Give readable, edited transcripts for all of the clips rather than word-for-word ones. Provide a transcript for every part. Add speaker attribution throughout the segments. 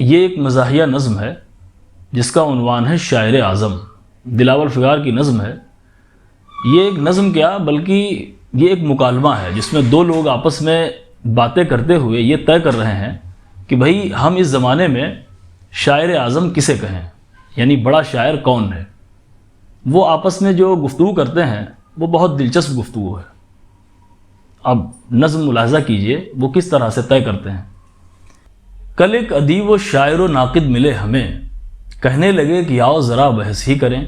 Speaker 1: یہ ایک مزاحیہ نظم ہے جس کا عنوان ہے شاعر اعظم، دلاور فگار کی نظم ہے۔ یہ ایک نظم کیا بلکہ یہ ایک مکالمہ ہے جس میں دو لوگ آپس میں باتیں کرتے ہوئے یہ طے کر رہے ہیں کہ بھئی ہم اس زمانے میں شاعر اعظم کسے کہیں، یعنی بڑا شاعر کون ہے۔ وہ آپس میں جو گفتگو کرتے ہیں وہ بہت دلچسپ گفتگو ہے۔ اب نظم ملاحظہ کیجئے وہ کس طرح سے طے کرتے ہیں۔ کل ایک ادیب و شاعر و ناقد ملے ہمیں، کہنے لگے کہ آؤ ذرا بحث ہی کریں۔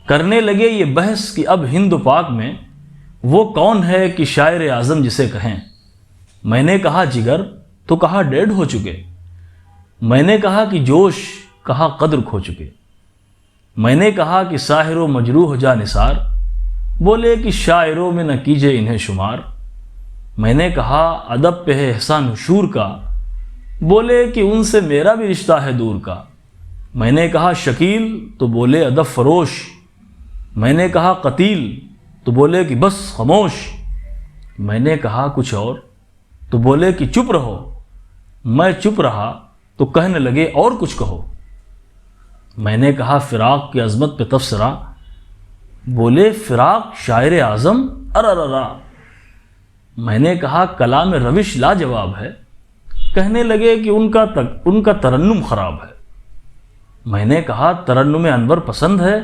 Speaker 1: کرنے لگے یہ بحث کہ اب ہند و پاک میں وہ کون ہے کہ شاعر اعظم جسے کہیں۔ میں نے کہا جگر، تو کہا ڈیڈ ہو چکے۔ میں نے کہا کہ جوش، کہا قدر کھو چکے۔ میں نے کہا کہ ساحر و مجروح جا نثار، بولے کہ شاعروں میں نہ کیجے انہیں شمار۔ میں نے کہا ادب پہ ہے احسان حشور کا، بولے کہ ان سے میرا بھی رشتہ ہے دور کا۔ میں نے کہا شکیل، تو بولے ادب فروش۔ میں نے کہا قتیل، تو بولے کہ بس خاموش۔ میں نے کہا کچھ اور، تو بولے کہ چپ رہو۔ میں چپ رہا تو کہنے لگے اور کچھ کہو۔ میں نے کہا فراق کی عظمت پہ تبصرہ، بولے فراق شاعر اعظم ارررا۔ میں نے کہا کلام روش لاجواب ہے، کہنے لگے کہ ان کا ترنم خراب ہے۔ میں نے کہا ترنم انور پسند ہے،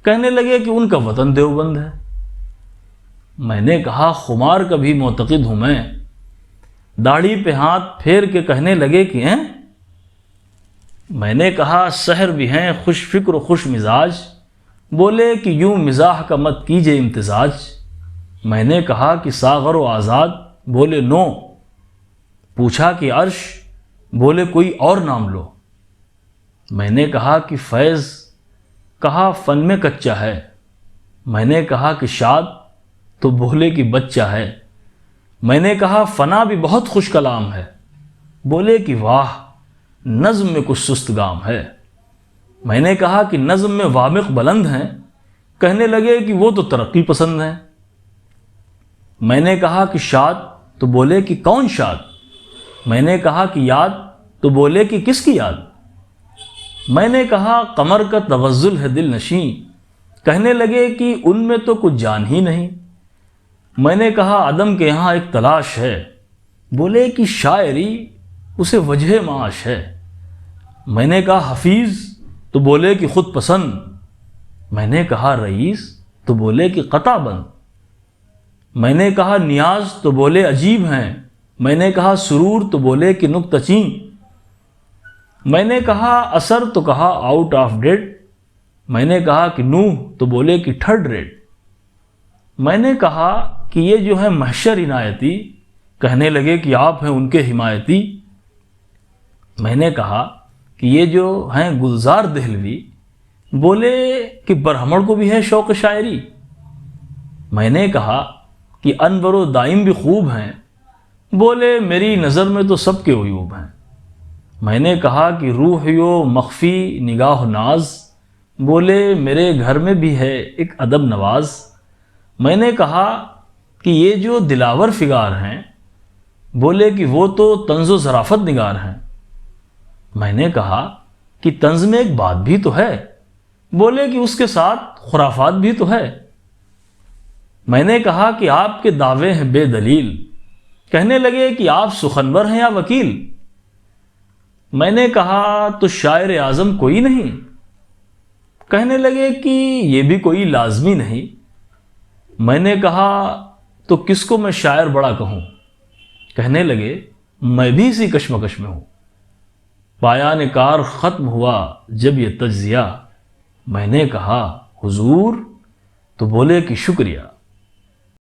Speaker 1: کہنے لگے کہ ان کا وطن دیوبند ہے۔ میں نے کہا خمار کا بھی معتقد ہوں میں، داڑھی پہ ہاتھ پھیر کے کہنے لگے کہ ہیں۔ میں نے کہا سحر بھی ہیں خوش فکر و خوش مزاج، بولے کہ یوں مزاح کا مت کیجئے امتزاج۔ میں نے کہا کہ ساغر و آزاد، بولے نو۔ پوچھا کہ عرش، بولے کوئی اور نام لو۔ میں نے کہا کہ فیض، کہا فن میں کچا ہے۔ میں نے کہا کہ شاد، تو بولے کہ بچہ ہے۔ میں نے کہا فنا بھی بہت خوش کلام ہے، بولے کہ واہ نظم میں کچھ سست گام ہے۔ میں نے کہا کہ نظم میں وامق بلند ہیں، کہنے لگے کہ وہ تو ترقی پسند ہیں۔ میں نے کہا کہ شاد، تو بولے کہ کون شاد۔ میں نے کہا کہ یاد، تو بولے کہ کس کی یاد۔ میں نے کہا قمر کا تغزل ہے دل نشیں، کہنے لگے کہ ان میں تو کچھ جان ہی نہیں۔ میں نے کہا عدم کے یہاں ایک تلاش ہے، بولے کہ شاعری اسے وجہ معاش ہے۔ میں نے کہا حفیظ، تو بولے کہ خود پسند۔ میں نے کہا رئیس، تو بولے کہ قطع بند۔ میں نے کہا نیاز، تو بولے عجیب ہیں۔ میں نے کہا سرور، تو بولے کہ نکتہ چین۔ میں نے کہا اثر، تو کہا آؤٹ آف ڈیٹ۔ میں نے کہا کہ نوح، تو بولے کہ تھرڈ ریٹ۔ میں نے کہا کہ یہ جو ہے محشر عنایتی، کہنے لگے کہ آپ ہیں ان کے حمایتی۔ میں نے کہا کہ یہ جو ہیں گلزار دہلوی، بولے کہ برہمن کو بھی ہے شوق شاعری۔ میں نے کہا کہ انور و دائم بھی خوب ہیں، بولے میری نظر میں تو سب کے عیوب ہیں۔ میں نے کہا کہ روحیو مخفی نگاہ ناز، بولے میرے گھر میں بھی ہے ایک ادب نواز۔ میں نے کہا کہ یہ جو دلاور فگار ہیں، بولے کہ وہ تو طنز و ظرافت نگار ہیں۔ میں نے کہا کہ طنز میں ایک بات بھی تو ہے، بولے کہ اس کے ساتھ خرافات بھی تو ہے۔ میں نے کہا کہ آپ کے دعوے ہیں بے دلیل، کہنے لگے کہ آپ سخنور ہیں یا وکیل۔ میں نے کہا تو شاعر اعظم کوئی نہیں، کہنے لگے کہ یہ بھی کوئی لازمی نہیں۔ میں نے کہا تو کس کو میں شاعر بڑا کہوں، کہنے لگے میں بھی اسی کشمکش میں ہوں۔ پایان کار ختم ہوا جب یہ تجزیہ، میں نے کہا حضور، تو بولے کہ شکریہ۔